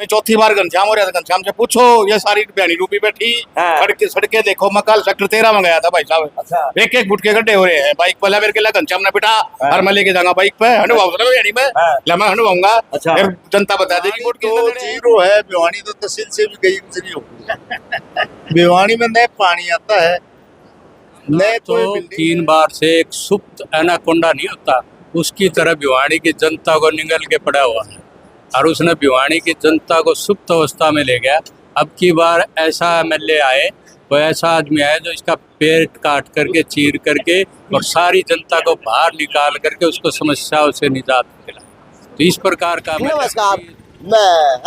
चौथी बार घनश्याम हो रहा था। घनश्याम से पूछो, ये सारी बहनी रूपी बैठी सड़के देखो। मैं कल सेक्टर 13 में गया था भाई साहब। अच्छा। एक एक फुट के गड्ढे हो रहे हैं। बाइक वाला मेरे के घनश्याम ने बिठा और मैं लेके जाऊंगा बाइक पे अनुभव में मैं अनुभवूंगा। अच्छा। फिर जनता बता देगी वोट तो जीरो है। भिवानी तो तहसील से भी गई गुजरी होगी। भिवानी में नए पानी आता है, नए तो 3 बार से एक सुप्त एनाकोंडा नहीं होता, उसकी तरह भिवानी की जनता को निगल के पड़ा हुआ है और उसने भिवानी की जनता को सुप्त अवस्था में ले गया। अब की बार ऐसा एमएलए आए, कोई ऐसा आदमी आए जो इसका पेट काट करके, चीर करके और सारी जनता को बाहर निकाल करके उसको समस्याओं से निजात दिला। तो इस प्रकार का नमस्कार, मैं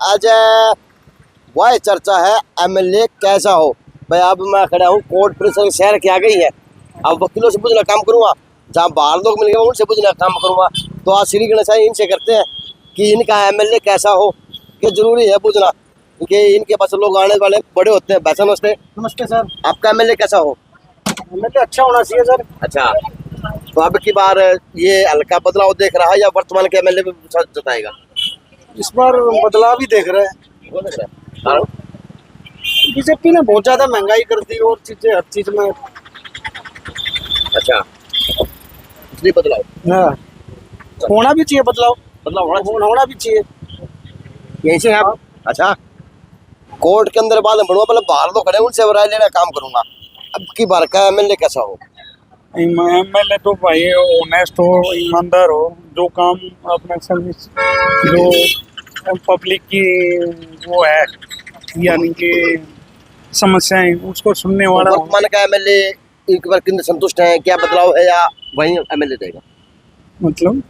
अजय। वह चर्चा है एमएलए कैसा हो। भाई अब मैं खड़ा हूँ कोर्ट परिसर शहर की आ गई है। अब वकीलों से पूछना काम करूँगा, जहाँ बाहर लोग मिल गए उनसे पूछना काम करूँगा। तो आज श्री गणेश इनसे करते हैं कि इनका एमएलए कैसा हो, कि जरूरी है पूछना कि इनके पास लोग आने वाले बड़े होते हैं। बैठा नमस्ते। नमस्ते सर। आपका एमएलए कैसा हो? एमएलए अच्छा होना चाहिए सर। अच्छा, तो अब की बार ये हल्का बदलाव देख रहा है या वर्तमान के एमएलए में जताएगा? इस बार बदलाव ही देख रहे हैं। बीजेपी ने बहुत ज्यादा महंगाई कर दी और चीजें हर चीज में। अच्छा, इसलिए बदलाव होना भी चाहिए। बदलाव होना भी चाहिए। यहीं से आप? अच्छा, कोर्ट के अंदर बाद बढ़ूंगा, पहले बाहर तो खड़े उनसे राय लेना काम करूंगा। अब की बार का एमएलए कैसा हो? एमएलए तो भाई ऑनेस्ट हो, ईमानदार हो, जो काम अपने सर्विस जो पब्लिक की वो है यानी कि समस्याएं उसको सुनने वाला। वर्तमान का एमएलए एक बार कितने संतुष्ट हैं? क्या बदलाव है या वही एमएलए देगा? मतलब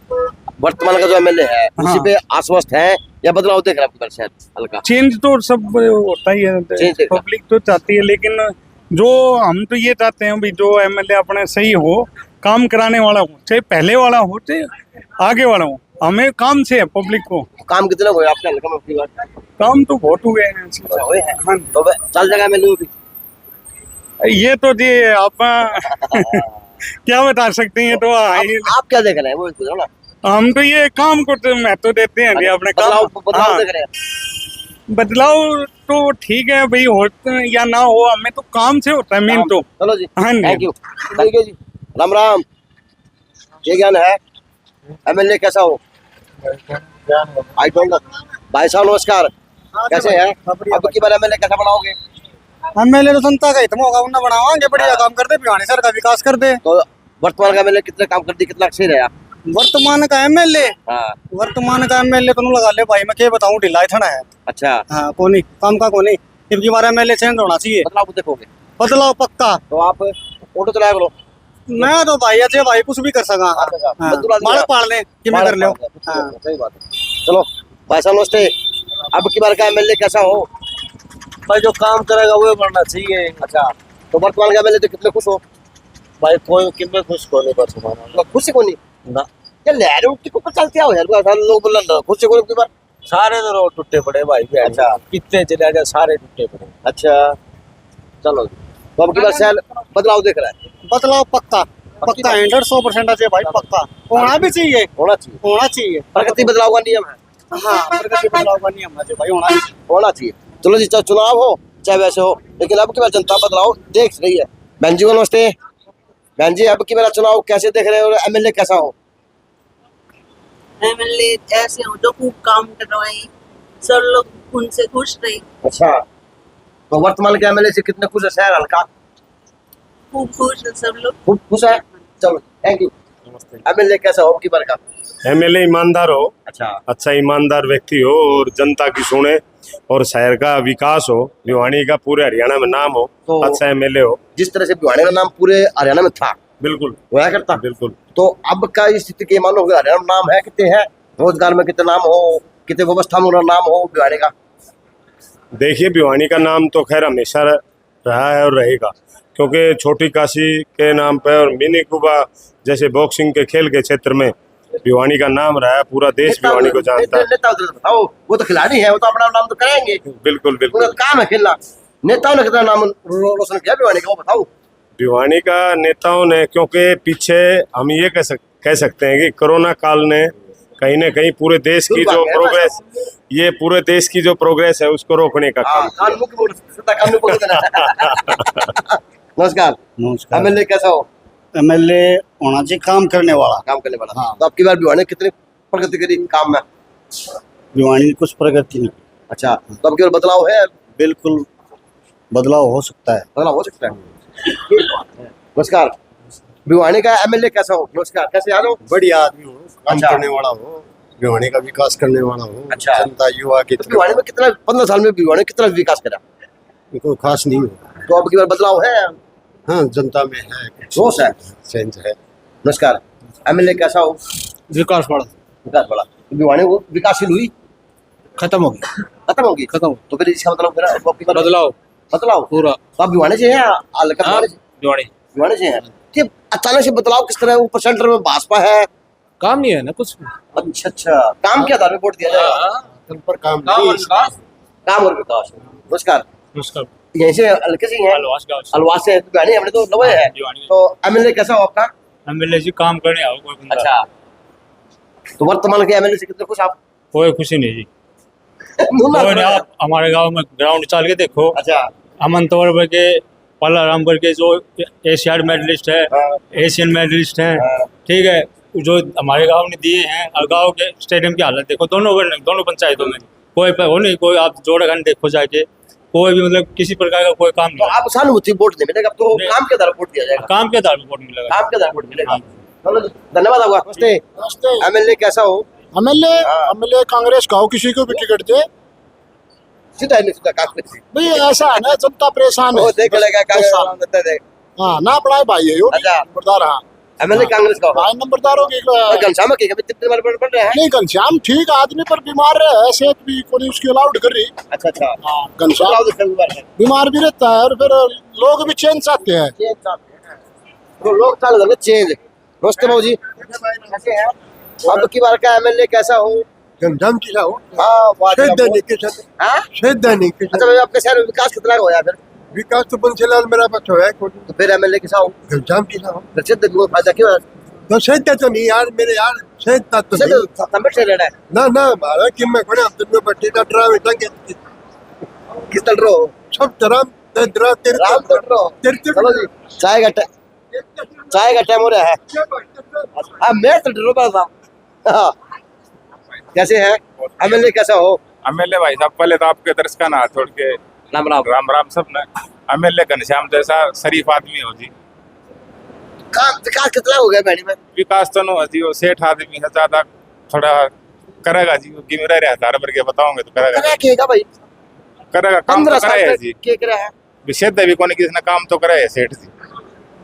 वर्तमान का जो एमएलए है उसी पे आश्वस्त है या बदलाव देख रहा है? शायद हल्का चेंज तो सब होता ही है, पब्लिक तो चाहती है, लेकिन जो हम तो ये चाहते हैं भी जो एमएलए अपने सही हो, काम कराने वाला हो, चाहे पहले वाला हो चाहे आगे वाला हो। हमें काम से है पब्लिक को। काम कितना हुआ आपका हल्का में? बार काम तो बहुत हुए हैं। हुए हैं। हाँ, तो चल जाएगा एमएलए भी। ये तो जी आप क्या बता सकते हैं। तो आप क्या देख रहे हैं वो ना? हम तो ये काम को तो महत्व देते हैं जी, अपने काम। बदलाव देख रहे हैं। बदलाव तो ठीक है भाई, हो या ना हो, हमें तो काम से होता है मेन तो। चलो जी, हाँ जी, थैंक यू जी। राम राम। ये ज्ञान है एमएलए कैसा हो? I don't know. भाई साहब नमस्कार, कैसे हैं? अब की बार एमएलए कैसा बनाओगे? एमएलए तो जनता का हित में होगा, उन्हें बनावांगे, बढ़िया काम कर दे, भिवानी शहर का विकास कर दे। तो वर्तमान का एमएलए कितने काम कर दी, कितना सही रहा? वर्तमान का एमएलए तो नु लगा ले भाई, मैं क्या बताऊं, ढिला इतना है। अच्छा, हाँ, कोनी काम का कोनी। इनकी बार एमएलए चेंज होना चाहिए। बदलाव देखोगे? बदलाव पक्का। तो आप ऑटो चलाया करो। मैं तो भाई अजय भाई कुछ भी कर सका। माल पाड़ ले कि मैं कर ले। सही बात है। चलो भाई साहब नमस्ते। अब की बार का एमएलए कैसा हो? भाई जो काम करेगा वो बनना चाहिए। अच्छा, तो वर्तमान का एमएलए तो कितने खुश हो? भाई कोई कितने खुश को नहीं, बस तो खुश को नहीं ना क्या लहर उठती को चलते आओ यार। लोग बोल रहे खुश को की बार सारे तो रोड टूटे पड़े भाई। अच्छा, कितने चले गए, सारे टूटे पड़े। अच्छा, चलो तो अब की बार शहर बदलाव देख रहा है? बदलाव पक्का 100% अजय भाई, पक्का होना भी चाहिए। होना चाहिए। प्रगति बदलाव का नियम है। हाँ, प्रगति बदलाव का नियम अजय भाई, होना चाहिए। चलो जी, चाहे चुनाव हो चाहे वैसे हो, लेकिन अब की बार जनता बदलाव देख रही है। बहन जी को नमस्ते। बहन जी, अब की बार चुनाव कैसे देख रहे हो और एमएलए कैसा हो? एमएलए ऐसे हो जो खूब काम करवाए, सब लोग उनसे खुश रहे। अच्छा, तो वर्तमान के एमएलए से कितने खुश है शहर हल्का? खूब खुश है सब लोग। खूब खुश है। चलो थैंक यू। एमएलए कैसा हो की बार का? एमएलए ईमानदार हो, अच्छा ईमानदार व्यक्ति हो और जनता की सुने और शहर का विकास हो, भिवानी का पूरे हरियाणा में नाम हो, तो अच्छा एमएलए हो। जिस तरह से भिवानी का नाम पूरे हरियाणा में था, बिल्कुल हुआ करता। बिल्कुल। तो अब का स्थिति के मानो हरियाणा में नाम है कितने है, रोजगार में कितने नाम हो, कितने व्यवस्था में नाम हो भिवानी का? देखिए, भिवानी का नाम तो खैर हमेशा रहा है और रहेगा, क्योंकि छोटी काशी के नाम पे और मिनी कुबा जैसे बॉक्सिंग के खेल के क्षेत्र में भिवानी का नाम रहा है। पूरा देश भिवानी को जानता है। बताओ, वो तो खिलाड़ी है, वो तो अपना नाम तो करेंगे। बिल्कुल बिल्कुल, काम है खेलना। नेताओं ने कितना नाम रोशन किया भिवानी का, वो बताओ। भिवानी का नेताओं ने, क्योंकि पीछे हम ये कह सकते हैं कि कोरोना काल ने कहीं ना कहीं पूरे देश की जो प्रोग्रेस, ये पूरे देश की जो प्रोग्रेस है उसको रोकने का काम किया। नमस्कार। नमस्कार। एमएलए कैसा हो? एमएलए होना चाहिए काम करने वाला। काम करने वाला। हाँ। तो आपकी बार भिवानी ने कितनी प्रगति करी काम में? भिवानी की कुछ प्रगति नहीं। अच्छा, तो आपकी बार बदलाव है? बिल्कुल बदलाव हो सकता है। बदलाव हो सकता है। नमस्कार। भिवानी का एमएलए कैसा हो? नमस्कार, कैसे याद हो? बढ़िया आदमी हो, काम अच्छा। करने वाला हो, भिवानी का विकास करने वाला हो। अच्छा। जनता युवा की तो भिवानी में कितना 15 साल में भिवानी कितना विकास करा? कोई खास नहीं हो। तो अब की बार बदलाव है? हाँ, जनता में है कुछ जोश है। चेंज है। नमस्कार। एमएलए कैसा हो? विकास बड़ा विकास बड़ा। तो भिवानी वो विकासशील हुई? खत्म हो गया। खत्म होगी? खत्म। तो फिर इसका मतलब फिर अब की बार बदलाव बदलाव पूरा। तो आप भिवानी से हैं? हल्का भिवानी से? भिवानी भिवानी से हैं। कि अचानक से बदलाव किस तरह? ऊपर सेंटर में भाजपा है। काम नहीं है ना कुछ। अच्छा अच्छा, काम क्या था? रिपोर्ट दिया जाएगा। कल पर काम नहीं। काम और विकास। नमस्कार। नमस्कार। यहीं से हल्के से ही हैं? अलवास गाँव से। अलवास से भिवानी हमने तो नवे है। भिवानी। तो एमएलए कैसा हो आपका? एमएलए जी काम करने आओ कोई बंदा। अच्छा, तो वर्तमान के एमएलए से कितने खुश आप? कोई खुशी नहीं जी। मुंह ना कोई नहीं। करो। आप हमारे गांव में ग्राउंड चल के देखो। अच्छा। अमन तौर के पल्लाराम के जो एशियाड मेडलिस्ट है, हाँ। एशियन मेडलिस्ट हैं, हाँ। ठीक है, जो हमारे गांव ने दिए हैं। और गांव के स्टेडियम की हालत देखो, दोनों पंचायतों में कोई हो नहीं। कोई आप जोड़ाखंड देखो जाके, कोई भी मतलब किसी प्रकार का कोई काम तो नहीं। आप सहानुभूति वोट नहीं मिलेगा, तो नहीं। काम के आधार वोट दिया जाएगा। काम के आधार पर वोट मिलेगा। काम के आधार वोट मिलेगा। हाँ। चलो जी, धन्यवाद आपका। नमस्ते। नमस्ते। एमएलए कैसा हो? एमएलए कांग्रेस का हो, किसी को भी टिकट दे सीधा नहीं सीधा कांग्रेस। भाई, ऐसा है ना, जनता परेशान वो है। देख लेगा कांग्रेस वाला देता देख। हाँ, ना पढ़ाए भाई है यो। अच्छा। नंबरदार। हाँ, एमएलए कांग्रेस का हो। भाई नंबरदार हो गए। घनश्याम के कितने बार पढ़ रहे हैं? नहीं, घनश्याम ठीक आदमी पर बीमार है, सेहत भी कोई उसकी अलाउड कर रही। अच्छा अच्छा। हाँ, घनश्याम बदलाव देखने को मिल रहा है। बीमार भी रहता है और फिर लोग भी चेंज चाहते हैं। चेंज चाहते हैं। तो लोग चालू कर चेंज। नमस्ते बाबू जी, कैसे हैं? अब की बार का एमएलए कैसा हो? घनश्याम की हो। हाँ, वाह जी, दैनिक के साथ। हाँ? दैनिक के अच्छा भाई, आपके शहर में विकास कितना का होया फिर? विकास तो बंसीलाल मेरा बच्चा है। तो फिर एमएलए कैसा हो? घनश्याम की हो। प्रसिद्ध को फायदा क्यों है? तो सही तो नहीं यार, मेरे यार सही तो उसे नहीं। तो समिट से लेना है। ना ना, हमारा कि मैं खड़ा दिन में बट्टी का ड्राइवर टंगे किस तल रहे हो? सब तरह तेरा तेरे राम तल रहे हो। चलो जी, चाय का टाइम हो रहा है। हाँ, मैं तल रहा हूँ साहब। हाँ। कैसे हैं? एमएलए कैसा हो? एमएलए भाई साहब, पहले तो आपके दर्श का ना छोड़ के राम राम। राम राम सब ने। एमएलए घनश्याम जैसा शरीफ आदमी हो जी। काम विकास कितना हो गया मैडी में? विकास तो नो जी, वो सेठ आदमी है, ज्यादा थोड़ा करेगा जी। वो गिम रहे हजार भर के बताओगे तो करेगा। करा केगा भाई, करेगा, काम 15 तो साल करे है तक जी। के करा है। विशेष भी कोने किसी ने काम तो करे है सेठ जी।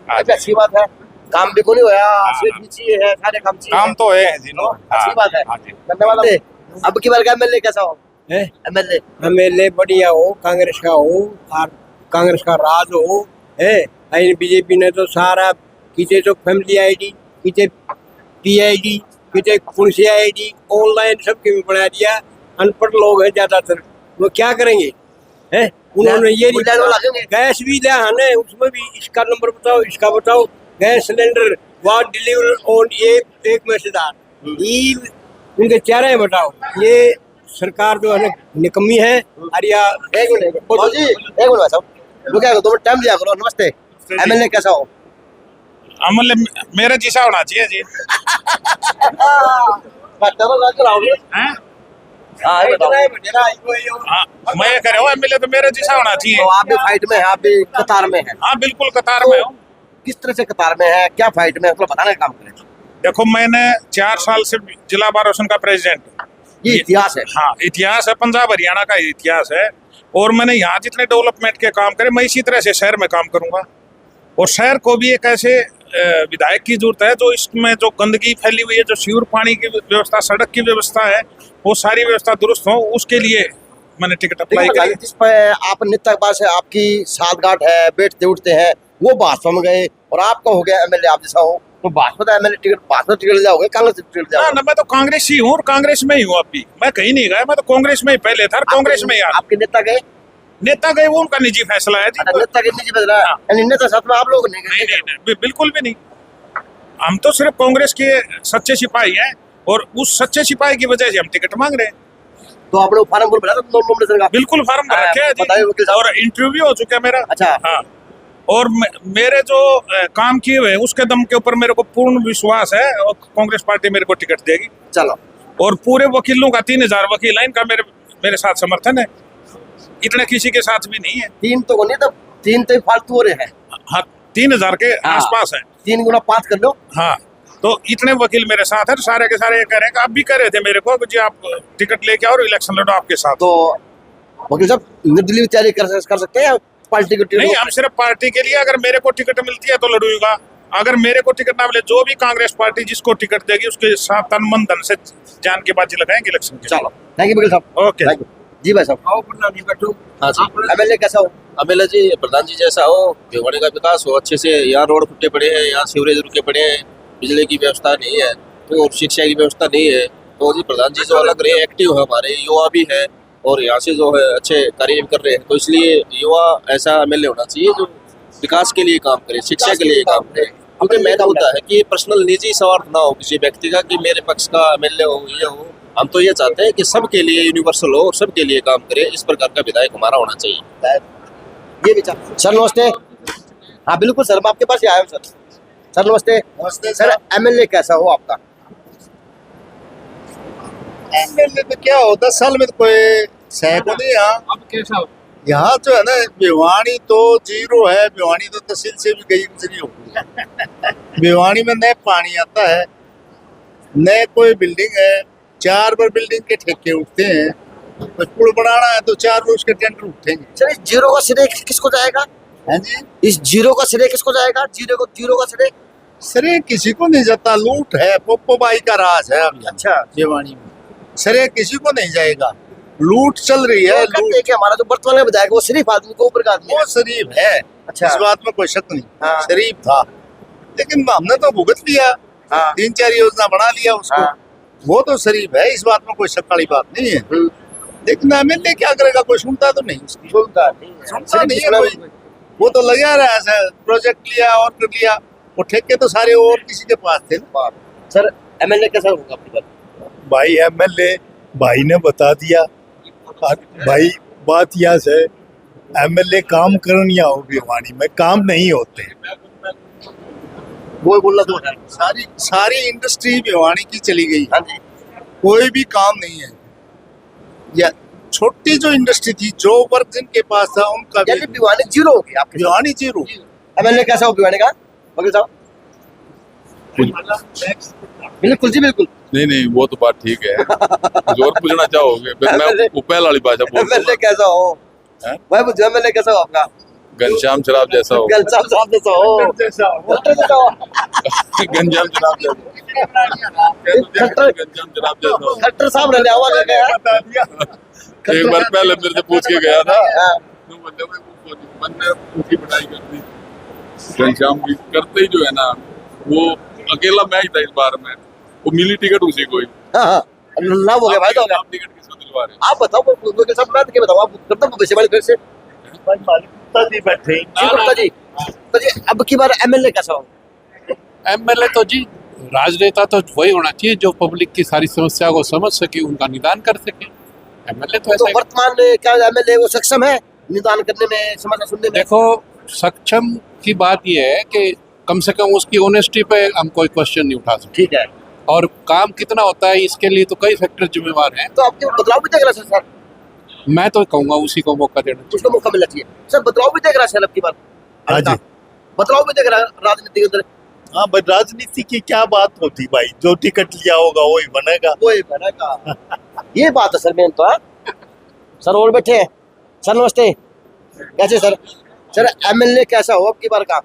हाँ अच्छा, जी। अच्छी बात है। काम भी को नहीं होया, सीट भी चाहिए है, सारे काम चाहिए। काम तो है जी नो। अच्छी बात है। हाँ जी। धन्यवाद। अब की बार का एमएलए कैसा हो? एमएलए एमएलए बढ़िया हो, कांग्रेस का हो और कांग्रेस का राज हो है। बीजेपी ने तो सारा किसी तो फैमिली आईडी, किसी पीआईडी, किसी कुर्सी आईडी, ऑनलाइन सबके में बढ़ा दिया। अनपढ़ लोग हैं ज्यादातर, वो क्या करेंगे है? उन्होंने ये नहीं लगेंगे। गैस भी लिया है, उसमें भी इसका नंबर बताओ, इसका बताओ। Gas cylinder what deliver on एक मैसेदार ये उनके चेहरे बताओ। ये सरकार जो है ना निकम्मी है। अरिया एक मिनट बाबू जी, एक मिनट साहब, रुक जाओ, 2 मिनट टाइम दिया करो। नमस्ते। एमएलए कैसा हो? एमएलए मेरे जैसा होना चाहिए जी। चलो राज कराओगे? हैं? हाँ, ये बताओ। हाँ, मैं ये कह रहा हूँ एमएलए तो मेरे जैसा होना चाहिए। तो आप भी फाइट में हैं, आप भी कतार में हैं। हाँ बिल्कुल कतार में हूँ। किस तरह से कतार में है, क्या फाइट में है, तो बताने का काम करें। देखो, मैंने 4 साल से जिला बार रोशन का प्रेसिडेंट। ये इतिहास है। हाँ, इतिहास है, पंजाब हरियाणा का इतिहास है। और मैंने यहाँ जितने डेवलपमेंट के काम करे, मैं इसी तरह से शहर में काम करूंगा। और शहर को भी एक ऐसे विधायक की जरूरत है जो इसमें जो गंदगी फैली हुई है, जो सीवर पानी की व्यवस्था, सड़क की व्यवस्था है, वो सारी व्यवस्था दुरुस्त हो। उसके लिए मैंने टिकट अप्लाई करी। जिस पर आप नित्य बात से आपकी साठगांठ है, बैठते उठते हैं, वो भाजपा में गए और आपका हो गया एमएलए, आप जैसा हो तो भाजपा का एमएलए टिकट, भाजपा टिकट जाओगे, कांग्रेस टिकट जाओगे? ना, मैं तो कांग्रेस ही हूँ और कांग्रेस में ही हूँ। अभी मैं कहीं नहीं गया, मैं तो कांग्रेस में ही पहले था, कांग्रेस में ही। आपके नेता गए? नेता गए, वो उनका निजी फैसला है जी। नेता के निजी बदला, यानी नेता साथ में आप लोग नहीं गए? नहीं, बिल्कुल भी नहीं। हम तो सिर्फ कांग्रेस के सच्चे सिपाही हैं। और उस सच्चे सिपाही की वजह से हम टिकट मांग रहे हैं। तो आपने वो फार्म भरा था नॉमिनेशन का? बिल्कुल फार्म भर रखे बताइए है वकील जी, साहब। और इंटरव्यू हो चुका है मेरा। अच्छा। हाँ, और मेरे जो काम किए हुए हैं उसके दम के ऊपर मेरे को पूर्ण विश्वास है और कांग्रेस पार्टी मेरे को टिकट देगी। चलो। और पूरे वकीलों का 3000 वकील है, इनका मेरे साथ समर्थन है, इतने किसी के साथ भी नहीं है। 3 तो नहीं, तो 3 तो फालतू हो रहे हैं। हाँ, 3000 के हाँ। आसपास है। 3 गुना 5 कर लो। हाँ, तो इतने वकील मेरे साथ है, तो सारे के सारे ये कह रहे हैं कि आप भी कह रहे थे मेरे को कि जी आप टिकट लेके आओ और इलेक्शन लड़ो आपके साथ। तो वकील साहब निर्दलीय में तैयारी कर सकते हैं पार्टी की? नहीं, हम सिर्फ पार्टी के लिए, अगर मेरे को टिकट मिलती है तो लड़ूंगा, अगर मेरे को टिकट ना मिले, जो भी कांग्रेस पार्टी जिसको टिकट देगी उसके साथ तन मन धन से जान के बाजी लगाएंगे इलेक्शन के। चलो, थैंक यू वकील साहब। ओके थैंक यू जी भाई साहब। आओ प्रधान जी बैठो। हाँ जी। एमएलए कैसा हो? एमएलए जी प्रधान जी जैसा हो, भिवानी का विकास हो अच्छे से। यहाँ रोड फुटे पड़े हैं, यहाँ सीवरेज रुके पड़े हैं, बिजली की व्यवस्था नहीं है, तो और शिक्षा की व्यवस्था नहीं है। तो जी प्रधान जी जो अलग रहे, एक्टिव है, हमारे युवा भी है और यहाँ से जो है अच्छे कार्य भी कर रहे हैं। तो इसलिए युवा ऐसा एमएलए होना चाहिए जो विकास के लिए काम करे, शिक्षा के लिए काम करे। क्योंकि मेन होता है कि पर्सनल निजी स्वार्थ ना हो किसी व्यक्ति का कि मेरे पक्ष का एमएलए हो, ये हो। हम तो ये चाहते हैं कि सबके लिए यूनिवर्सल हो और सबके लिए काम करे। इस प्रकार का विधायक हमारा होना चाहिए। ये विचार। सर नमस्ते। हाँ बिल्कुल सर, मैं आपके पास ही आया हूँ सर। सर नमस्ते। नमस्ते सर एमएलए कैसा हो आपका? एमएलए तो क्या हो, 10 साल में तो कोई सैको नहीं। यहाँ अब कैसा हो? यहाँ जो है ना, भिवानी तो जीरो है। भिवानी तो तहसील से भी गई गुजरी होगी। भिवानी में न पानी आता है, न कोई बिल्डिंग है। 4 बार बिल्डिंग के ठेके उठते हैं, तो पुल बनाना है तो 4 बार उसके टेंडर उठेंगे। सर इस जीरो का श्रेय किसको जाएगा? है जी, इस जीरो का श्रेय किसको जाएगा? जीरो का श्रेय? श्रेय किसी को नहीं जाता। लूट है, पोपो बाई का राज है अभी। अच्छा। भिवानी में श्रेय किसी को नहीं जाएगा। लूट चल रही है। कहते हैं कि हमारा जो वर्तमान में विधायक वो शरीफ आदमी को ऊपर का आदमी है। वो शरीफ है, अच्छा। इस बात में कोई शक नहीं। हाँ। शरीफ था, लेकिन हमने तो भुगत लिया। हाँ। 3-4 योजना बना लिया उसको। हाँ। वो तो शरीफ है, इस बात में कोई शक वाली बात नहीं है। लेकिन एमएलए क्या करेगा, कोई सुनता तो नहीं उसकी। सुनता नहीं है कोई। वो तो लगा रहा है, प्रोजेक्ट लिया और कर लिया। वो ठेके तो सारे और किसी के पास थे ना। सर एमएलए कैसा होगा आपकी बात? भाई एमएलए भाई ने बता दिया। भाई बात यह है, एमएलए काम करनी हो, भिवानी में काम नहीं होते। वो बोलना तो है। सारी इंडस्ट्री भिवानी की चली गई। हाँ जी। कोई भी काम नहीं है। या छोटी जो इंडस्ट्री थी, जो वर्ग जिनके पास था, उनका भी यानी भिवानी जीरो हो गया आपके? भिवानी जीरो। एमएलए कैसा हो भिवानी का वकील साहब? बिल्कुल जी बिल्कुल। नहीं वो तो बात ठीक है। जोर पूछना चाहोगे फिर मैं उपेल वाली भाषा बोलूंगा। एमएलए कैसा हो? भाई मुझे एमएलए कैसा हो आपका? घनश्याम शराब जैसा हो। घनश्याम साहब जैसा हो। खट्टर जैसा हो। घनश्याम शराब जैसा। घनश्याम शराब जैसा हो। खट्टर साहब ने आवाज लगाया। एक बार पहले मेरे से पूछ के गया था, हाँ। तो मैंने उसकी पढ़ाई कर दी। घनश्याम भी करते ही जो है ना, वो अकेला मैं ही था इस बार में, वो मिली टिकट उसी को ही। हाँ, लाभ हो गया, फायदा हो गया। आप टिकट किसको दिलवा रहे? आप बताओ वकील साहब, मैं तो क्या बताऊँ, आप करते हो भविष्यवाणी फिर से। जी बैठे। जी गुप्ता जी, तो जी अब की बार एमएलए कैसा हो? एमएलए तो जी राजनेता तो वही होना चाहिए जो पब्लिक की सारी समस्या को समझ सके, उनका निदान कर सके। एमएलए तो ऐसा वर्तमान क्या एमएलए वो सक्षम है निदान करने में, समस्या सुनने में? देखो, सक्षम की बात यह है कि कम से कम उसकी ऑनेस्टी पे हम कोई क्वेश्चन नहीं उठा सकते। ठीक है। और काम कितना होता है इसके लिए तो कई फैक्टर जिम्मेवार हैं। तो आपके बदलाव भी देख रहा है सर? मैं तो कहूँगा उसी को मौका देना चाहिए। उसको मौका मिलना चाहिए। सर बदलाव भी देख रहा है अब की बार? हाँ जी, बदलाव भी देख रहा है राजनीति के अंदर? हाँ भाई, राजनीति की क्या बात होती भाई, जो टिकट लिया होगा वही बनेगा। वही बनेगा। ये बात है सर मेन तो। सर और बैठे हैं। सर नमस्ते। कैसे सर? सर एमएलए कैसा हो अब की बार का?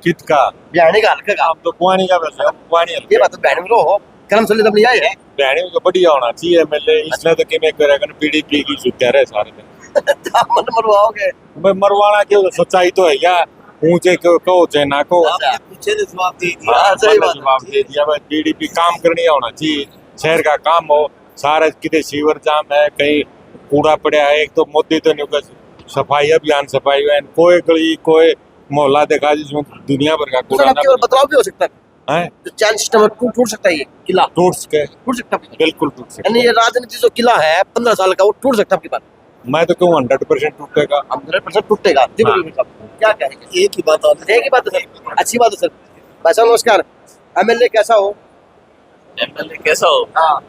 किसका? बिहानी का हल्का का? आप तो कुआनी का वैसे कुआनी ये बात तो बिहानी में हो, कर्म सली तब नहीं आए हैं। बिहानी में बढ़िया होना चाहिए एमएलए। इसलिए तो कि मैं करेगा पीडीपी की सुत्या रहे सारे दिन। मन मरवाओगे? भाई मरवाना क्यों, सच्चाई तो है क्या। ऊंचे कहो चाहे ना कहो, पीछे ने जवाब दे दिया। सही बात। जवाब दे दिया भाई। पीडीपी काम करनी होना चाहिए, शहर का काम हो। सारा कितने सीवर जाम है, कहीं कूड़ा पड़ा है। एक तो मोदी तो नहीं, सफाई अभियान, सफाई वैन, कोई गली कोई मोहल्ला देखा जिसमें दुनिया भर का सर कूड़ा अब की बार बदलाव भी हो सकता है? हैं जो चैन सिस्टम टूट सकता है, ये किला टूट सके, टूट सकता है, बिल्कुल टूट सके। यानी ये राजनीति जो किला है 15 साल का, वो टूट सकता है आपकी बात? मैं तो कहूँ 100% टूटेगा। 100% टूटेगा। जी हाँ। बिल्कुल साहब, क्या कहेंगे? एक ही बात है सर, अच्छी बात है सर। भाई साहब नमस्कार। एमएलए कैसा हो? एमएलए कैसा हो? हाँ।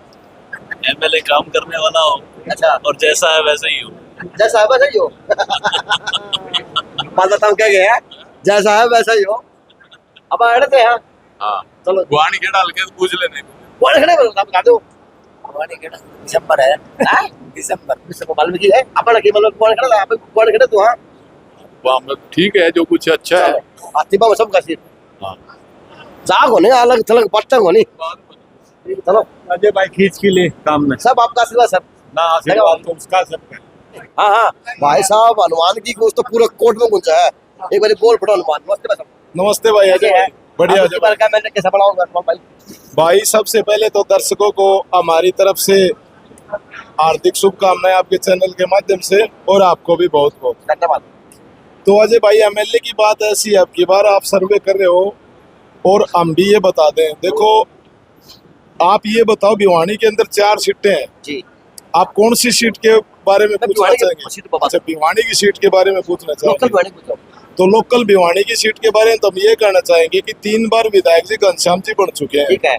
एमएलए काम करने वाला हो, अच्छा, और जैसा है वैसे ही हो। जैसा है वैसा ही हो। बात हम कह गए हैं, जैसा है वैसा ही हो। अब अड़ते हैं। हाँ चलो गुआनी के डाल के पूछ लेने। कौन खड़े बोलो आप बता दो। हमारी केड़ा दिसंबर है। हां दिसंबर वाल्मीकि है अपन के मतलब कौन खड़ा आप कौन खड़े तू? हां वहाँ में ठीक है, जो कुछ अच्छा है। आतिबा सब का सीट। हाँ जाग होने अलग थलग पट्टा होने। चलो अजय भाई खींच के लिए काम में सब आपका आशीर्वाद सर। ना आशीर्वाद तो उसका सबका। हाँ हाँ भाई साहब, हनुमान की गोश्त तो पूरे कोर्ट में गुंजा है। एक बार बोल पड़ो हनुमान। नमस्ते भाई साहब। नमस्ते भाई अजय भाई, बढ़िया अजय भाई। का मैंने कैसा बनाऊंगा भाई? भाई सबसे पहले तो दर्शकों को हमारी तरफ से हार्दिक शुभकामनाएं आपके चैनल के माध्यम से, और आपको भी बहुत बहुत धन्यवाद। तो अजय भाई एमएलए की बात ऐसी है, अब की बार आप सर्वे कर रहे हो और हम भी ये बता दें। देखो आप ये बताओ, भिवानी के अंदर 4 सीटें हैं जी, आप कौन सी सीट के बारे में पूछना चाहेंगे? अच्छा, भिवानी की सीट के बारे में पूछना लोकल चाहेंगे? पूछो। तो लोकल भिवानी की सीट के बारे में तो हम ये कहना चाहेंगे कि 3 बार विधायक जी घनश्याम जी बन चुके हैं, ठीक है।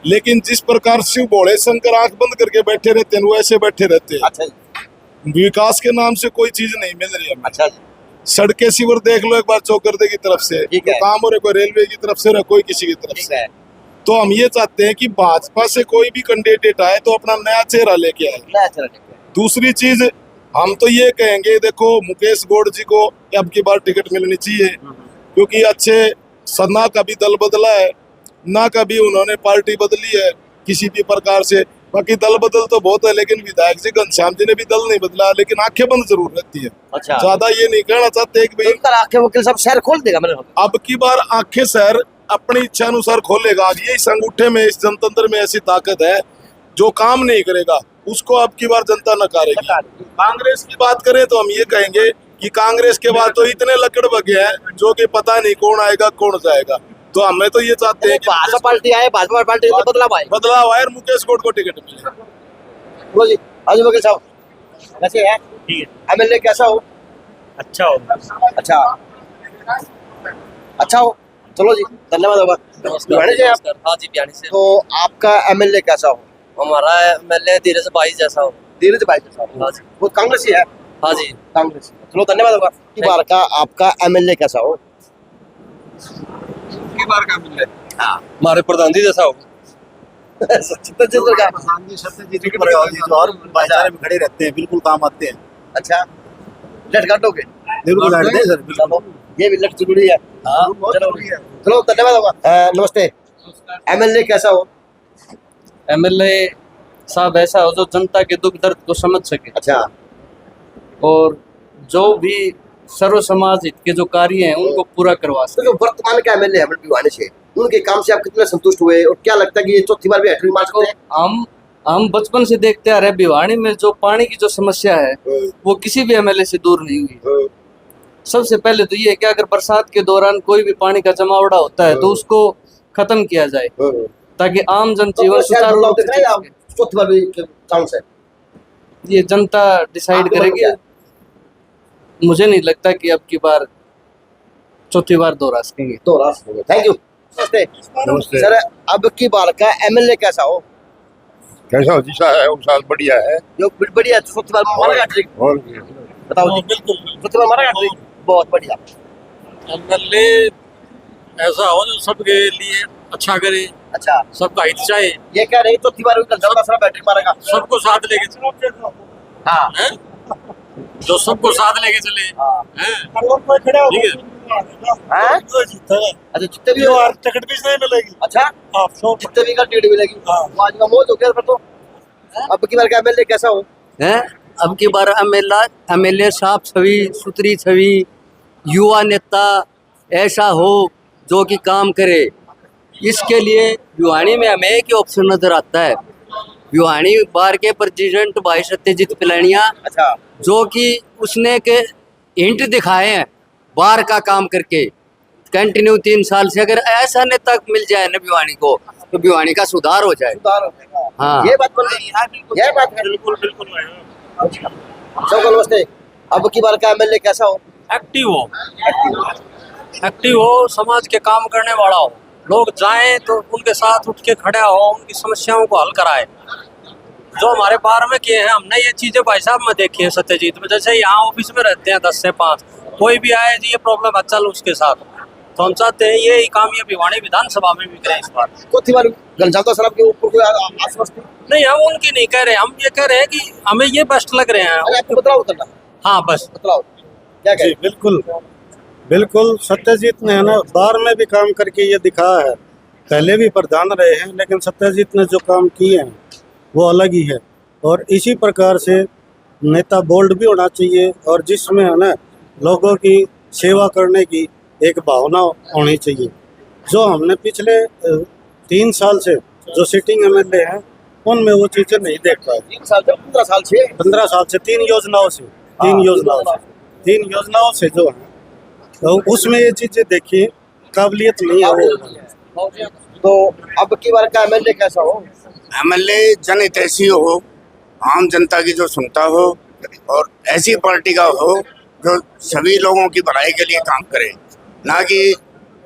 लेकिन जिस प्रकार शिव भोले शंकर आंख बंद करके बैठे रहते हैं, वो ऐसे बैठे रहते हैं। अच्छा जी। विकास के नाम से कोई चीज नहीं मिल रही है। अच्छा जी। सड़कें सीवर देख लो एक बार, चौकर्दे की तरफ से ठीक है। काम हो रहे, कोई रेलवे की तरफ से, कोई किसी की तरफ ठीक से। है। तो हम ये चाहते हैं कि भाजपा से कोई भी कैंडिडेट आए तो अपना नया चेहरा लेके आए। नया चला ठीक है। दूसरी चीज हम तो ये कहेंगे, देखो मुकेश गौड़ जी को अब की बार टिकट मिलनी चाहिए, क्योंकि अच्छे ना कभी दल बदला है, ना कभी उन्होंने पार्टी बदली है किसी भी प्रकार से। बाकी दल बदल तो बहुत है, लेकिन विधायक जी घनश्याम जी ने भी दल नहीं बदला, लेकिन आंखें बंद जरूर रहती है। अच्छा, ज्यादा ये नहीं कहना चाहते कि भाई तो आंखें वकील साहब शहर खोल देगा मैंने। अब की बार आंखें शहर अपनी इच्छा अनुसार खोलेगा। अब यही संगठन में, इस जनतंत्र में ऐसी ताकत है, जो काम नहीं करेगा उसको अब की बार जनता नकारेगी। कांग्रेस की बात करें तो हम ये कहेंगे कि कांग्रेस के बाद तो इतने लकड़ बगे हैं जो कि पता नहीं कौन आएगा कौन जाएगा। तो हमें तो ये चाहते हैं कि भाजपा पार्टी आए, भाजपा पार्टी तो बदलाव आए, बदलाव आए और मुकेश गौड़ को टिकट मिले। बोलो जी आज वकील साहब कैसे है? ठीक है। एमएलए कैसा हो? अच्छा हो। अच्छा अच्छा हो। चलो जी धन्यवाद होगा। भिवानी से आप? हाँ जी भिवानी से। तो आपका एमएलए कैसा हो? हमारा एमएलए धीरज भाई जैसा हो। धीरज भाई जैसा हो? हाँ जी। वो कांग्रेस ही है? हाँ जी कांग्रेस। चलो धन्यवाद होगा। की बार का आपका एमएलए कैसा हो? की बार का मिले हमारे प्रधान जी जैसा हो। चित्र का जो और भाईचारे में खड़े रहते हैं, बिल्कुल काम आते हैं। अच्छा लट काटोगे? बिल्कुल लड़ते हैं सर। चलो ये भी लट जरूरी है। चलो धन्यवाद होगा। नमस्ते। एमएलए कैसा हो? एमएलए साहब ऐसा हो जो जनता के दुख दर्द को समझ सके, अच्छा, और जो भी सर्व समाज हित के जो कार्य हैं उनको पूरा करवा तो सके। जो वर्तमान का एमएलए है भिवानी से, उनके काम से आप कितने संतुष्ट हुए और क्या लगता है कि ये चौथी बार भी हैट्रिक मार सकते हैं? हम बचपन से देखते आ रहे भिवानी में जो पानी की जो समस्या है वो किसी भी एमएलए से दूर नहीं हुई। सबसे पहले तो ये है कि अगर बरसात के दौरान कोई भी पानी का जमावड़ा होता है तो उसको खत्म किया जाए, ताकि आम जनजीवन सुचारू रूप से चल सके। चौथी बार भी चांस है? ये जनता डिसाइड करेगी। मुझे नहीं लगता कि अब की बार चौथी बार दोहरा सकेंगे। Thank you. नमस्ते सर। अब की बार का एमएलए कैसा हो? कैसा हो? जिसा है उस साल बढ़िया है। जो बढ़िया चौथी बार मारेगा हैट्रिक? बताओ जी। बिल्कुल चौथी बार मारेगा हैट्रिक? बहुत बढ़िया। एमएलए ऐसा हो जो सबके लिए अच्छा करे, अच्छा, सबका हित चाहे, ये कह रहे हैं चौथी बार भी जनता सारा हैट्रिक मारेगा। सबको साथ लेके चले। हाँ हैं? जो सबको साथ लेके चले हैं? ठीक है। अच्छा जितने भी हो टिकट भी नहीं मिलेगी। अच्छा जितने भी का टिकट मिलेगी। आज का मौज हो गया फिर तो। अब की बार का एमएलए कैसा हो? हैं? अब की बार एमएलए साफ छवि सुथरी छवि युवा नेता ऐसा हो जो कि काम करे। इसके लिए भिवानी में हमें एक ही ऑप्शन नजर आता है। भिवानी बार के प्रेसिडेंट भाई सत्यजीत पिलानिया, अच्छा, जो कि उसने के हिंट दिखाए हैं बार का काम करके, कंटिन्यू 3 साल से अगर ऐसा नेता मिल जाए ना भिवानी को, तो भिवानी का सुधार हो जाए। सुधार हो जाएगा। हाँ, ये बात बोल रही है, ये बात है। बिल्कुल बिल्कुल सबको नमस्ते। अब की बार का एमएलए कैसा हो? एक्टिव हो, समाज के काम करने वाला हो, लोग जाएं तो उनके साथ उठ के खड़ा हो, उनकी समस्याओं को हल कराए। जो हमारे बार में किए हैं हमने ये चीजें भाई साहब में देखी है सत्यजीत में। जैसे यहाँ ऑफिस में रहते हैं 10 से 5, कोई भी आए जी ये प्रॉब्लम है चल उसके साथ, तो हम चाहते हैं ये काम ये भिवानी विधानसभा में भी करें इस बार। चौथी बार घनश्याम साहब के ऊपर कोई आश्वस्त नहीं, हम उनकी नहीं कह रहे, हम ये कह रहे हैं कि हमें ये बेस्ट लग रहे हैं। आपको बदलाव करना? हाँ बस बदलाव क्या कहें? बिल्कुल बिल्कुल, सत्यजीत ने है ना बार में भी काम करके ये दिखाया है। पहले भी प्रधान रहे हैं, लेकिन सत्यजीत ने जो काम किए हैं वो अलग ही है। और इसी प्रकार से नेता बोल्ड भी होना चाहिए, और जिसमें है ना लोगों की सेवा करने की एक भावना होनी चाहिए। जो हमने पिछले 3 साल से जो सिटिंग एमएलए हैं उनमें वो चीज़ें नहीं देख पाए। 3 साल से 15 साल से 15 साल से 3 योजनाओं से 3 योजनाओं से जो है तो उसमें ये चीज़ें देखिए काबिलियत नहीं है। तो अब की बार का एमएलए कैसा हो? एमएलए जनहितैषी हो, आम जनता की जो सुनता हो, और ऐसी पार्टी का हो जो सभी लोगों की भलाई के लिए काम करे, ना कि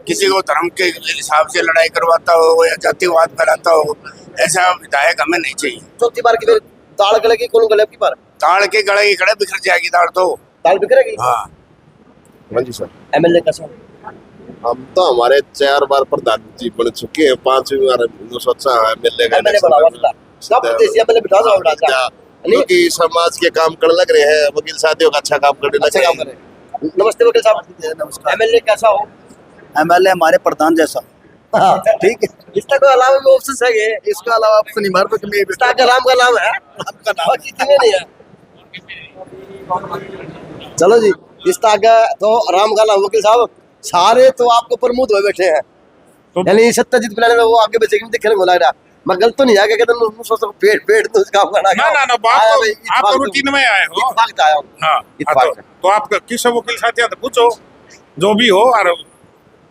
किसी को धर्म के हिसाब से लड़ाई करवाता हो या जातिवाद फैलाता हो। ऐसा विधायक हमें नहीं चाहिए। चौथी बार की फिर दाल गलेगी, कौन गले की बार? दाल के गड़े की गड़े बिखर जाएगी दाल, तो दाल बिखरेगी। हाँ जी सर। एमएलए कैसा हो? हम तो हमारे 4 बार प्रधानमंत्री बन चुके हैं, 5वीं बार सोचा है एमएलए का क्योंकि समाज के काम करने लग रहे हैं, वकील साथियों का अच्छा काम करने लग रहे हैं। नमस्ते वकील साहब। नमस्कार। एमएलए कैसा हो? एमएलए हमारे प्रधान जैसा। ठीक है, इसका कोई अलावा भी ऑप्शन है? इसका अलावा ऑप्शन हमारे पास नहीं है। इसका राम का नाम है, आपका नाम कितने नहीं है। चलो जी, इस तागा तो राम का नाम। वकील साहब सारे तो आपको प्रमोद हुए बैठे हैं, यानी सत्यजीत प्लान में वो आगे बचेगी देखने को लग रहा। मैं गलत तो नहीं आया, कहते हैं सोचो पेट तो इसका करना। ना बात तो आप तो रूटीन में आए हो। आया हूं। हाँ, तो आप किस वकील साथियों से पूछो जो भी हो, और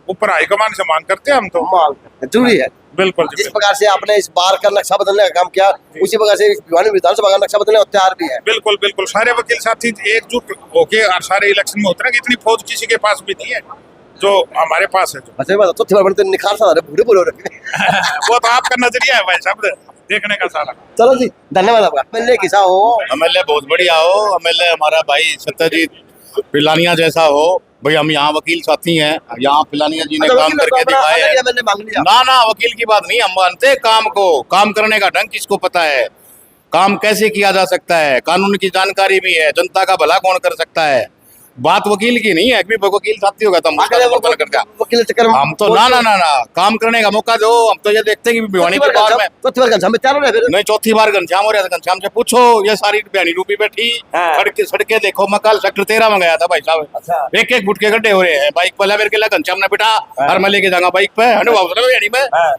ऊपर हाईकमान से मांग करते हैं हम तो। मांग जरूरी है। बिल्कुल जिस प्रकार से आपने इस बार का नक्शा बदलने का काम किया, उसी प्रकार से भिवानी विधानसभा का नक्शा बदलने का तैयार भी है। बिल्कुल बिल्कुल, सारे वकील साथी एकजुट होके और सारे इलेक्शन में होते हैं कि इतनी फौज किसी के पास भी नहीं है जो हमारे पास है। अच्छा बात तो थोड़ा बड़े निखार सा बूढ़े बोलो रखे। वो तो आपका नजरिया है भाई साहब, देखने का सारा। चलो जी, धन्यवाद आपका। एमएलए कैसा हो? एमएलए बहुत बढ़िया हो। एमएलए हमारा भाई सत्यजीत पिलानिया जैसा हो। भाई हम यहाँ वकील साथी हैं, यहाँ पिलानिया जी ने काम करके दिखाए हैं। ना वकील की बात नहीं, हम मानते काम को, काम करने का ढंग किसको पता है, काम कैसे किया जा सकता है, कानून की जानकारी भी है, जनता का भला कौन कर सकता है। बात वकील की नहीं है, भी वकील साथी होगा तो वकील चक्कर हम तो ना काम करने का मौका दो। हम तो ये देखते हैं कि भिवानी के बाहर में नहीं, चौथी बार घनश्याम हो रहा था। घनश्याम से पूछो, ये सारी बहनी रूपी बैठी सड़के देखो। मैं कल सेक्टर 13 में गया था भाई साहब, एक फुट के गड्ढे हो रहे हैं। बाइक पहले मेरे के घनश्याम ने बिठा और मैं लेके जाऊंगा बाइक पे, अनुभव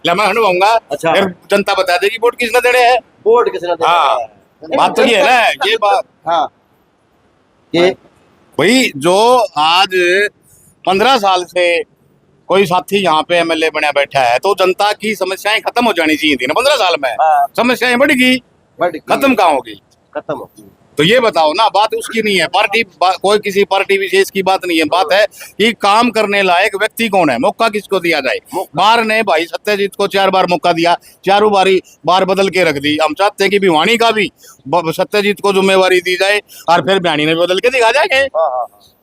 मैं अनुभवूंगा। फिर जनता बता देगी वोट किसने देने हैं। वोट किसने? हाँ, बात तो ये है ना, ये बात। हाँ, भाई जो आज 15 साल से कोई साथी यहाँ पे एमएलए बना बैठा है, तो जनता की समस्याएं खत्म हो जानी चाहिए थी ना। 15 साल में समस्याएं बढ़ गई, खत्म कहाँ होगी? खत्म होगी। तो ये बताओ ना, बात उसकी नहीं है, कोई किसी पार्टी विशेष की बात नहीं है। बात है कि काम करने लायक व्यक्ति कौन है, मौका किसको दिया जाए। बार ने भाई सत्यजीत को 4 बार मौका दिया, चारों बार बदल के रख दी। हम चाहते हैं कि भिवानी का भी सत्यजीत को जिम्मेवारी दी जाए और फिर भिवानी ने बदल के दिखा जाए।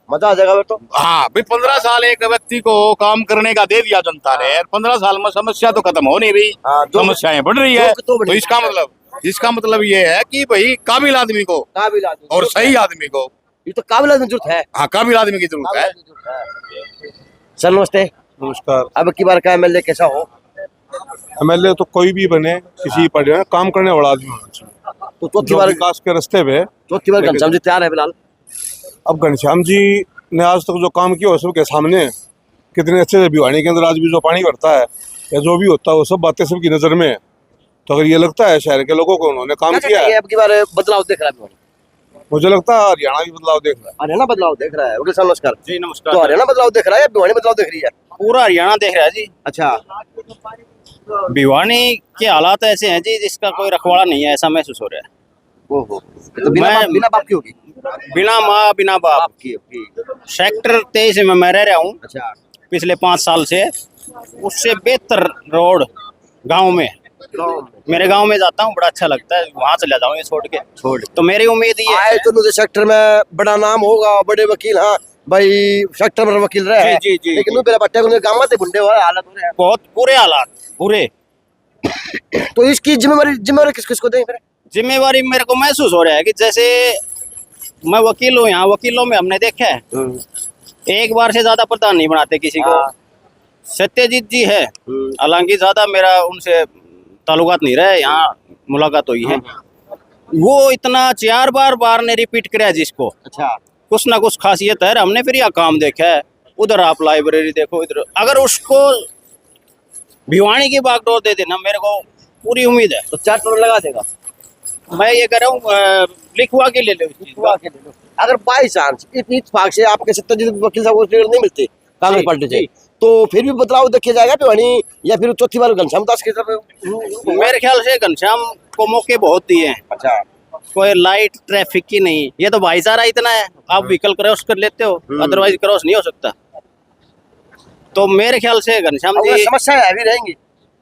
मजा आ जाएगा बेटो। हाँ भाई, 15 साल एक व्यक्ति को काम करने का दे दिया जनता ने, 15 साल में समस्या तो खत्म हो नहीं रही, समस्याएं बढ़ रही है। तो इसका मतलब ये है कि भाई काबिल आदमी को और सही आदमी को, ये तो काबिल आदमी की जरूरत है। हाँ, काबिल आदमी की जरूरत है। सर नमस्ते। नमस्कार। अब की बार का एमएलए कैसा हो? एमएलए तो कोई भी बने, किसी पार्टी में काम करने वाला आदमी होना चाहिए। तो चौथी बार विकास के रास्ते पे चौथी बार घनश्याम जी तैयार है फिलहाल? अब घनश्याम जी ने आज तक जो काम किया सबके सामने, कितने अच्छे से भिवानी के अंदर आज भी जो पानी भरता है या जो भी होता है वो सब बातें सबकी नजर में है। तो अगर ये लगता है शहर के लोगों को उन्होंने काम किया है, अब की बार बदलाव देख रहा है मुझे लगता है हरियाणा भी बदलाव देख रहा है। हरियाणा बदलाव देख रहा है। ओके सर नमस्कार। जी नमस्कार। तो हरियाणा बदलाव देख रहा है या भिवानी बदलाव देख रही है? पूरा हरियाणा देख रहा है जी। अच्छा, भिवानी के हालात ऐसे हैं जी जिसका कोई रखवाला नहीं है, ऐसा महसूस हो रहा है। ओहो, तो बिना बाप की होगी। बिना माँ बिना बाप की। सेक्टर 23 में मैं रह रहा हूँ अच्छा, पिछले 5 साल से। उससे बेहतर रोड गांव में, मेरे गांव में जाता हूँ, बड़ा अच्छा लगता है। वहाँ चला जाऊँ ये छोड़ तो मेरी उम्मीद ये आए तो मुझे सेक्टर में बड़ा नाम होगा, बड़े वकील। हाँ भाई, सेक्टर में वकील रहे हैं। जी। लेकिन मेरा बट्टे को गाँव में बुंडे हुए हालत हो रहे हैं, बहुत बुरे हालात बुरे। तो इसकी जिम्मेवारी किस को दें? जिम्मेवारी मेरे को महसूस हो रहा है कि जैसे मैं वकील हूँ, यहाँ वकीलों में हमने देखा है एक बार से ज्यादा प्रधान नहीं बनाते किसी को। सत्यजीत जी है, हालांकि ज्यादा मेरा उनसे ताल्लुकात नहीं रहा, यहाँ मुलाकात हुई है। वो इतना 4 बार ने रिपीट कराया जिसको। अच्छा, कुछ ना कुछ खासियत है। हमने फिर यहाँ काम देखा है, उधर आप लाइब्रेरी देखो, इधर अगर उसको भिवानी की बागडोर दे देना, मेरे को पूरी उम्मीद है तो 4 करोड़ लगा देगा। मैं ये कह रहा हूँ लिखवा के ले लो। अगर बाई चांस इत्तेफाक से आपके सत्यजीत वकील साहब को टिकट नहीं मिलती कांग्रेस पार्टी से, तो फिर भी बदलाव देखा जाएगा भिवानी, या फिर चौथी बार घनश्याम दास की तरफ? मेरे ख्याल से घनश्याम को मौके बहुत दिए हैं। अच्छा, कोई लाइट ट्रैफिक की नहीं, ये तो भाईचारा इतना है, आप व्हीकल क्रॉस कर लेते हो, अदरवाइज क्रॉस नहीं हो सकता। तो मेरे ख्याल से घनश्याम जी समस्याएं अभी रहेंगी,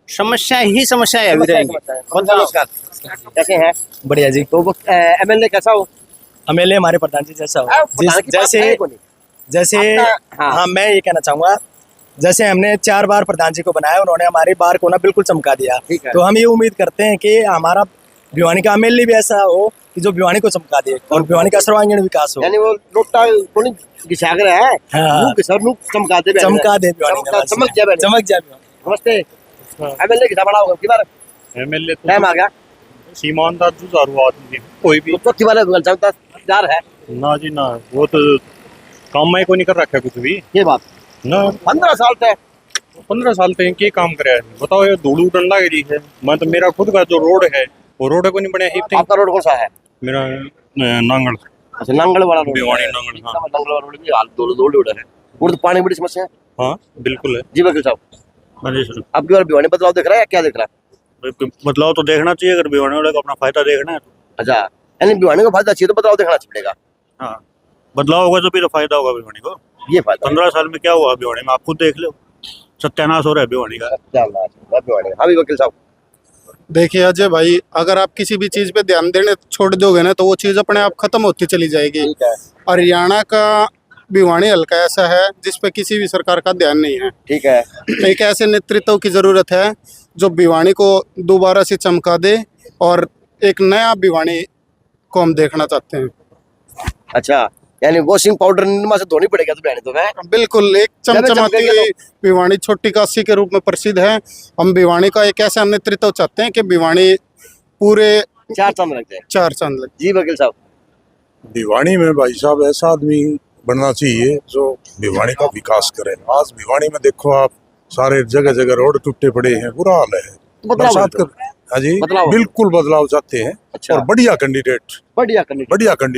समस्याएं अभी रहेंगी। नमस्कार, कैसे हैं? बढ़िया जी। तो एमएलए कैसा हो? एमएलए हमारे प्रधान जी जैसा हो। जैसे हाँ, मैं ये कहना चाहूंगा, जैसे हमने 4 बार प्रधान जी को बनाया, उन्होंने हमारी बार को ना बिल्कुल चमका दिया। तो हम ये उम्मीद करते हैं कि हमारा भिवानी का एमएलए भी ऐसा हो कि जो भिवानी को चमका दे और भिवानी का सर्वांगीण विकास हो। यानी वो लोटा कोनी घिसाग रहा है, चमका दे चमक जाए। नमस्ते। एमएलए कितना बड़ा होगा की बार? एमएलए टाइम आ गया। ईमानदार जुझारू आदमी है, कोई भी। तो चौथी बार घनश्याम है ना जी ना, वो तो काम में को नहीं कर रखा कुछ भी। ये बात ना 15 साल से 15 साल तक के काम करे है। बताओ ये धूल डंडा गिरी है। मैं तो मेरा खुद का जो रोड है वो रोड को नहीं बनाया। आपका रोड कौन सा है? मेरा नांगल। अच्छा, नांगल वाला रोड। भिवानी नांगल। हाँ, नांगल वाला रोड भी हाल दो रोड है। और तो पानी बड़ी समस्या है। हाँ बिल्कुल है जी वकील साहब, अब की बार भिवानी बदलाव देख रहा है, क्या देख रहा है? बदलाव तो देखना चाहिए, अगर भिवानी वाले को अपना फायदा देखना है। अच्छा, यानी भिवानी को फायदा चाहिए तो बदलाव देखना पड़ेगा। हाँ, बदलाव होगा तो भी तो फायदा होगा भिवानी को। ये फायदा 15 साल में क्या हुआ भिवानी में, आप खुद देख लो, सत्यानाश हो रहा है भिवानी का। हाँ भी वकील साहब, देखिए अजय भाई, अगर आप किसी भी चीज पे ध्यान देने छोड़ दोगे ना तो वो चीज अपने आप खत्म होती चली जाएगी। हरियाणा का भिवानी हल्का ऐसा है जिस पे किसी भी सरकार का ध्यान नहीं है। ठीक है, एक ऐसे नेतृत्व की जरूरत है जो भिवानी को दोबारा से चमका दे, और एक नया भिवानी को हम देखना चाहते हैं। अच्छा, यानी वॉशिंग पाउडर निरमा से धोनी पड़ेगा तो बहने तो मैं बिल्कुल एक चमचमाती हुई भिवानी छोटी काशी के रूप में प्रसिद्ध है। हम भिवानी का एक ऐसा नेतृत्व चाहते हैं कि भिवानी पूरे 4 चांद लग जाए। 4 चांद लग। जी वकील साहब, भिवानी में भाई साहब ऐसा आदमी बनना चाहिए जो भिवानी का विकास करे। आज भिवानी में देखो आप, सारे जगह जगह रोड टूटे पड़े हैं, बुरा हाल है। बरसात का हाँ जी, बिल्कुल बदलाव चाहते हैं। अच्छा, और बढ़िया कैंडिडेट।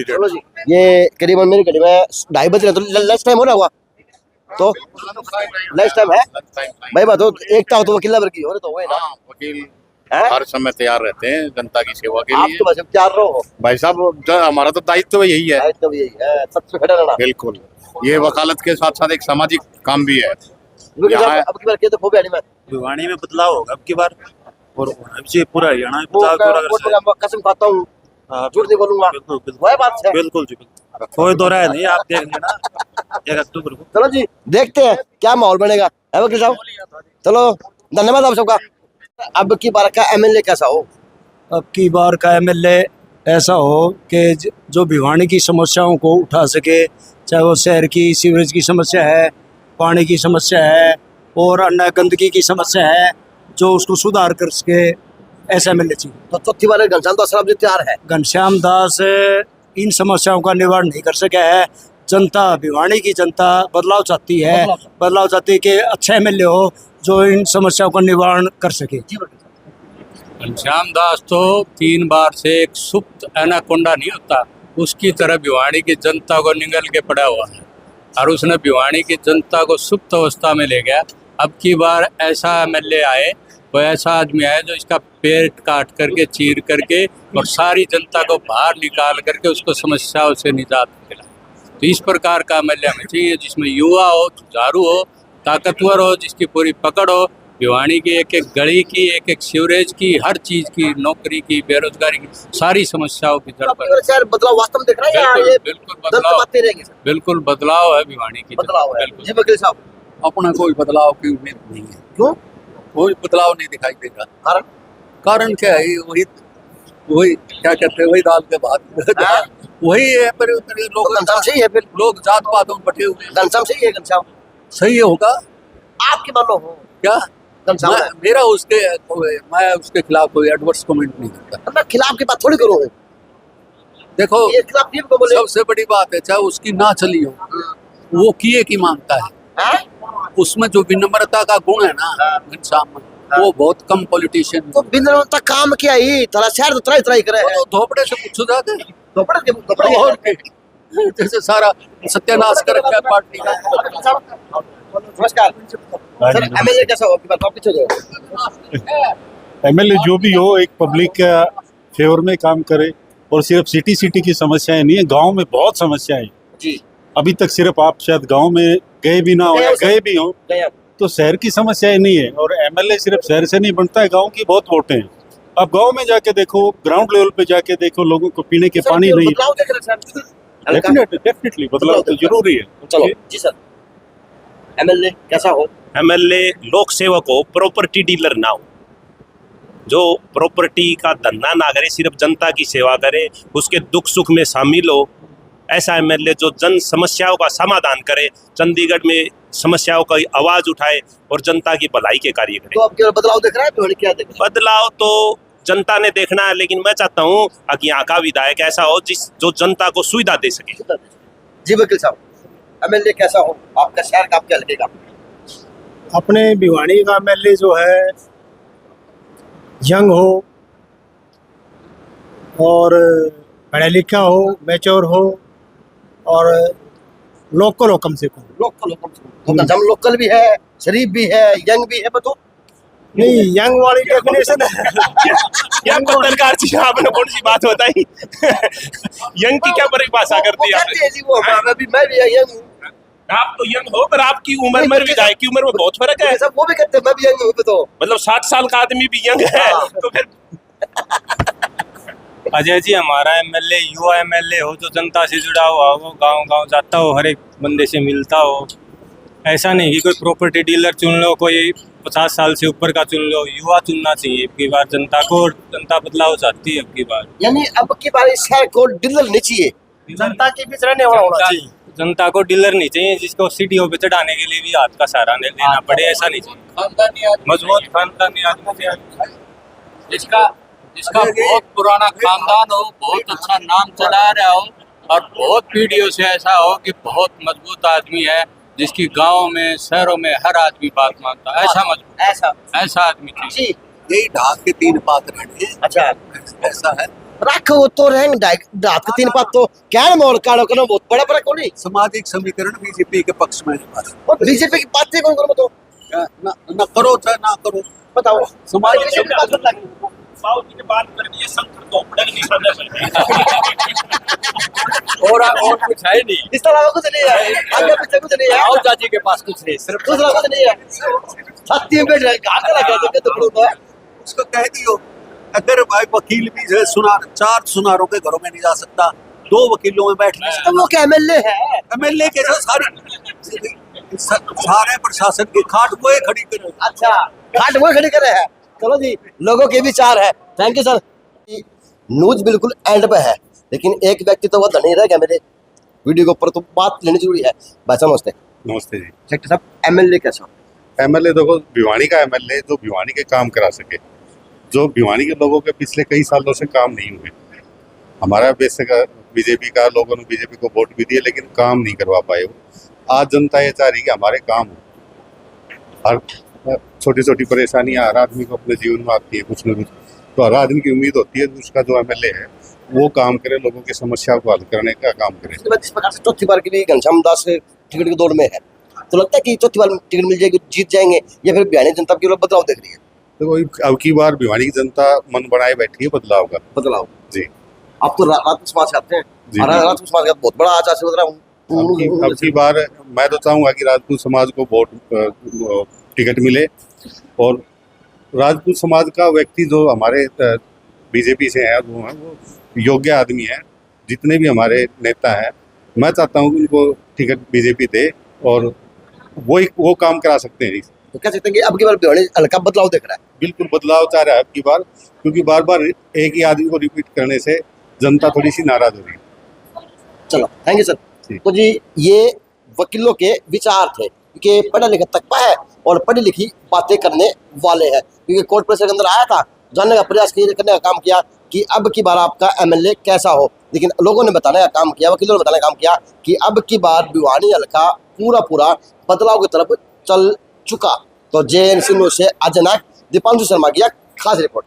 चलो जी, ये करीबन मेरी घड़ी में 2:30 बज रहे, तो लंच टाइम हो रहा हुआ, तो लंच टाइम है भाई। बात हो एकता हो तो वकील वर्गी हो रहे तो ना। वकील हर समय तैयार रहते हैं जनता की सेवा के आप लिए। तो बस तैयार रहो भाई साहब, हमारा तो दायित्व यही है। दायित्व यही है, सबसे खड़ा रहना। बिल्कुल, ये वकालत के साथ साथ एक सामाजिक काम भी है। अब की बार तो भिवानी में बदलाव होगा अब की बार, और पूरा हरियाणा में बदलाव। कसम खाता हूँ, झूठ नहीं बोलूंगा। वही बात है। बिल्कुल जी, कोई दो राय नहीं, आप देख लेना 1 अक्टूबर को। चलो जी, देखते हैं क्या माहौल बनेगा, है वकील साहब। चलो, धन्यवाद आप सबका। अब की बार का एमएलए कैसा हो? अब की बार का एमएलए ऐसा हो कि जो भिवानी की समस्याओं को उठा सके, चाहे वो शहर की सीवरेज की समस्या है, पानी की समस्या है और अन्य गंदगी की समस्या है, जो उसको सुधार कर सके, ऐसा एमएलए चाहिए। तो चौथी बार घनश्याम दास साहब जी तैयार है। घनश्याम दास इन समस्याओं का निवारण नहीं कर सका है। जनता, भिवानी की जनता बदलाव चाहती है, बदलाव चाहती है कि अच्छा एमएलए हो जो इन समस्याओं का निवारण कर सके। घनश्याम दास तो 3 बार से एक सुप्त एनाकोंडा नहीं होता, उसकी तरह भिवाड़ी की जनता को निगल के पड़ा हुआ है और उसने भिवाड़ी की जनता को सुप्त अवस्था में ले गया। अब की बार ऐसा एमएलए आए, वो ऐसा आदमी आए जो इसका पेट काट करके चीर करके और सारी जनता को बाहर निकाल करके उसको समस्याओं से निजात दिलाए। तो इस प्रकार का एमएलए हमें चाहिए जिसमें युवा हो, जुझारू हो, ताकतवर हो, जिसकी पूरी पकड़ हो। भिवाड़ी की एक एक गली की, एक एक सीवरेज की, हर चीज की, नौकरी की, बेरोजगारी की, सारी समस्याओं की जड़ पर सर बदलाव वास्तव में दिख रहा है या ये बिल्कुल बदलाव, बातें रहेंगी सर? बिल्कुल बदलाव है भिवाड़ी की। बदलाव है बिल्कुल। जी वकील साहब। अपना कोई बदलाव की उम्मीद नहीं है। क्यों? कोई बदलाव नहीं दिखाई देगा। कारण? कारण क्या है? वही क्या कहते हैं, वही दाल के भात वही है। पर लोग घनश्याम सही है, फिर लोग जात पातों में बटे हुए। घनश्याम सही है। घनश्याम सही होगा आपके मान लो हो क्या? घनश्याम है। मेरा मैं उसके खिलाफ कोई एडवर्स कमेंट नहीं करता। मैं खिलाफ की बात थोड़ी करूँ। देखो ये खिलाफ टीम को बोले सबसे बड़ी बात है, चाहे उसकी ना चली हो, वो किए की मांगता है। उसमें जो विनम्रता का गुण है ना घनश्याम में, वो बहुत कम पॉलिटिशियन। तो विनम्रता काम किया ही थोड़ा शहर तो त्राई करे है। धोपड़े से कुछ जाते धोपड़े और जैसे सारा सत्यानाश कर रखा है पार्टी का। नमस्कार सर, एमएलए कैसा हो? आप पीछे जाओ। एमएलए जो भी हो एक पब्लिक का फेवर में काम करे और सिर्फ सिटी की समस्याएं नहीं है, गांव में बहुत समस्याएं जी। अभी तक सिर्फ आप शायद गांव में गए भी ना हो या गए भी हो तो शहर की समस्याएं नहीं है। और एमएलए सिर्फ शहर से नहीं बनता है, गांव की बहुत वोटें हैं। अब गांव में जाके देखो, ग्राउंड लेवल पे जाके देखो, लोगों को पीने के पानी नहीं। डेफिनेटली बदलाव तो जरूरी है। चलो जी सर, एमएलए कैसा हो? एमएलए लोक सेवक हो, प्रॉपर्टी डीलर ना हो, जो प्रॉपर्टी का धंधा ना करे, सिर्फ जनता की सेवा करे, उसके दुख सुख में शामिल हो। ऐसा एमएलए जो जन समस्याओं का समाधान करे, चंडीगढ़ में समस्याओं की आवाज उठाए और जनता की भलाई के कार्य करे। तो अब क्या बदलाव दिख रहा है? तो क्या दिख रहा है? बदलाव तो जनता ने देखना है, लेकिन मैं चाहता हूँ कि यहाँ का विधायक ऐसा हो जो जनता को सुविधा दे सके। जी वकील साहब, एमएलए कैसा हो? आपका शहर का, आपके हल्के का? अपने भिवाड़ी का एमएलए जो है यंग हो और पढ़ा लिखा हो, मैच्योर हो और लोकल हो कम से कम। लोकल हम लोकल भी है, शरीफ भी है, यंग भी है। बताओ नहीं, यंग वाली डेफिनेशन क्या पत्रकार जी आपने कौन सी बात बताई? यंग की क्या परिभाषा करती है आपने? मैं भी यंग हूँ। आप तो यंग हो, पर आपकी उम्र में विधायक की उम्र में बहुत फर्क है। सब वो भी कहते हैं मैं भी यंग हूँ। तो मतलब 60 साल का आदमी भी यंग है तो फिर अजय जी, हमारा एमएलए युवा एमएलए हो, जो जनता से जुड़ा हुआ हो, गांव गांव जाता हो, हर एक बंदे से मिलता हो। ऐसा नहीं कि कोई प्रॉपर्टी डीलर चुन लो, कोई 50 साल से ऊपर का चुन लो। युवा चुनना चाहिए अब की बार जनता को। जनता बदलाव चाहती है अब की बार। यानी अब की बार इस शहर को डीलर नहीं चाहिए, जनता के बीच रहने वाला होना चाहिए। जनता को डीलर नहीं चाहिए जिसको सीढ़ियों पे चढ़ाने के लिए भी हाथ का सहारा लेना पड़े। ऐसा नहीं चाहिए। मजबूत खानदानी आदमी चाहिए, जिसका बहुत पुराना खानदान हो, बहुत अच्छा नाम चला रहा हो और बहुत पीढ़ियों से ऐसा हो कि बहुत मजबूत आदमी है, जिसकी गाँव में, शहरों में हर आदमी बात मानता है। ऐसा मजबूत, ऐसा आदमी चाहिए। यही ढाक के 3 पात रहने। अच्छा, ऐसा है। रखो तो रहेंगे ढाक के 3 पात। तो क्या मोर काढ़ो करना बहुत बड़ा फर्क हो नहीं। सामाजिक समीकरण बीजेपी के पक्ष में है। और बीजेपी की बातें कौन करो? तो ना करो चाहे ना करो, बताओ। सामाजिक की बात करनी है, शंकर को नहीं करना और कुछ है नहीं, इस तरह कुछ नहीं है। आगे पीछे कुछ नहीं है। आओ जाजी के पास कुछ नहीं, सिर्फ दूसरा कुछ नहीं है। छाती में बैठ रहे तो उसको कह दियो, अगर भाई वकील भी है, सुनार 4 सुनारों के घरों में नहीं जा सकता, 2 वकीलों में बैठ नहीं सकता। वो क्या एमएलए है? एमएलए के सारे प्रशासन की खाट वो खड़ी करे। अच्छा, खाट वो खड़ी करे है। चलो जी, लोगों के विचार है। Thank you sir. न्यूज बिल्कुल एंड पे है, लेकिन एक व्यक्ति तो वो धनी रह गया मेरे वीडियो के ऊपर, तो बात लेनी जरूरी है। भाई साहब नमस्ते। नमस्ते जी। सेक्टर साहब, एमएलए कैसा? एमएलए देखो, भिवाड़ी का एमएलए जो भिवाड़ी के काम करा सके, जो भिवाड़ी के लोगों के पिछले कई सालों से काम नहीं हुए। हमारा बेसिक बीजेपी का, लोगों ने बीजेपी को वोट भी दिए लेकिन काम नहीं करवा पाए वो। आज जनता ये चाह रही कि हमारे काम हो। हर छोटी छोटी परेशानियां हर आदमी को अपने जीवन में आती है कुछ न कुछ, तो हर आदमी की उम्मीद होती है उसका जो एमएलए है वो काम करे, लोगों की समस्या को हल करने का काम करे। इसके बाद जिस प्रकार से चौथी बार के लिए घनश्याम दास टिकट की दौड़ में है, तो लगता है कि चौथी बार टिकट मिल जाएगी, जीत जाएंगे, या फिर भिवानी जनता की बदलाव देख रही है? देखो अब की बार भिवानी की जनता मन बनाए बैठी है बदलाव का। बदलाव जी। आप तो राजपूत समाज से आते हैं, जी, और राजपूत समाज का बहुत बड़ा आचार से बदला अब की बार मैं तो चाहूँगा कि राजपूत समाज को वोट टिकट मिले, और राजपूत समाज का व्यक्ति जो हमारे बीजेपी से है वो योग्य आदमी है। जितने भी हमारे नेता हैं, मैं चाहता हूँ कि उनको टिकट बीजेपी दे, और वो काम करा सकते हैं। तो कह सकते हैं कि अब की बार भिवानी हल्का बदलाव दिख रहा है। बिल्कुल बदलाव चाह रहा है अब की बार, क्योंकि बार बार एक ही आदमी को रिपीट करने से जनता थोड़ी सी नाराज हो रही है। चलो, थैंक यू सर। तो जी, ये वकीलों के विचार थे कि पढ़ा लिखा तकबा है और पढ़ी लिखी बातें करने वाले हैं, क्योंकि कोर्ट परिसर के अंदर आया था, जानने का प्रयास करने का काम किया कि अब की बार आपका एमएलए कैसा हो, लेकिन लोगों ने बताने का काम किया, वकीलों ने बताने का काम किया कि अब की बार भिवानी हल्का पूरा बदलाव की तरफ चल चुका। तो JNC न्यूज़ से अजय नाग, दीपांशु शर्मा की खास रिपोर्ट।